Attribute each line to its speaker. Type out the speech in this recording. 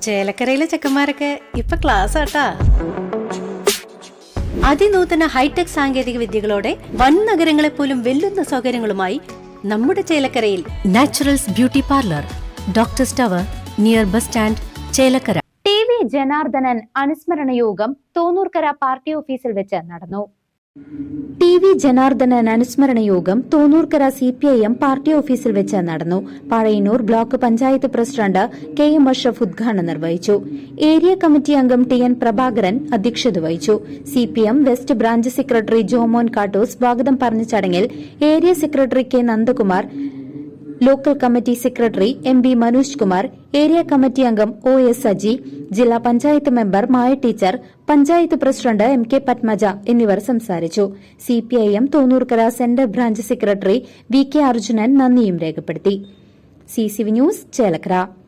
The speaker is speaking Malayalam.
Speaker 1: ചേലക്കരയിലെ ചെക്കന്മാരൊക്കെ ഇപ്പൊ ക്ലാസ് ആട്ടാ. അതിനൂതന ഹൈടെക് സാങ്കേതിക വിദ്യകളോടെ വൻ നഗരങ്ങളെ പോലും വെല്ലുന്ന സൗകര്യങ്ങളുമായി നമ്മുടെ ചേലക്കരയിൽ naturals beauty parlour, doctors tower, near bus stand, Chelakkara.
Speaker 2: TV Janardhanan അനുസ്മരണ യോഗം തോന്നൂർക്കര പാർട്ടി ഓഫീസിൽ വെച്ച് നടന്നു. TV ജനാർദ്ദനൻ അനുസ്മരണ യോഗം തോന്നൂർക്കര CPIM പാർട്ടി ഓഫീസിൽ വെച്ച് നടന്നു. Pazhayannur block panchayat president KM Ashraf ഉദ്ഘാടനം നിർവഹിച്ചു. ഏരിയ കമ്മിറ്റി അംഗം TN പ്രഭാകരൻ അധ്യക്ഷത വഹിച്ചു. CPM west branch secretary Jomon Kattoor സ്വാഗതം പറഞ്ഞ ചടങ്ങിൽ area secretary K Nandakumar, local committee secretary MB Manoj Kumar, area committee അംഗം OS സജി, ജില്ലാ panchayat member Maya teacher, panchayat president MK Padmaja എന്നിവർ സംസാരിച്ചു. CPIM Thonnurkkara centre branch secretary VK Arjunan നന്ദിയും രേഖപ്പെടുത്തി. CCV news Chelakkara.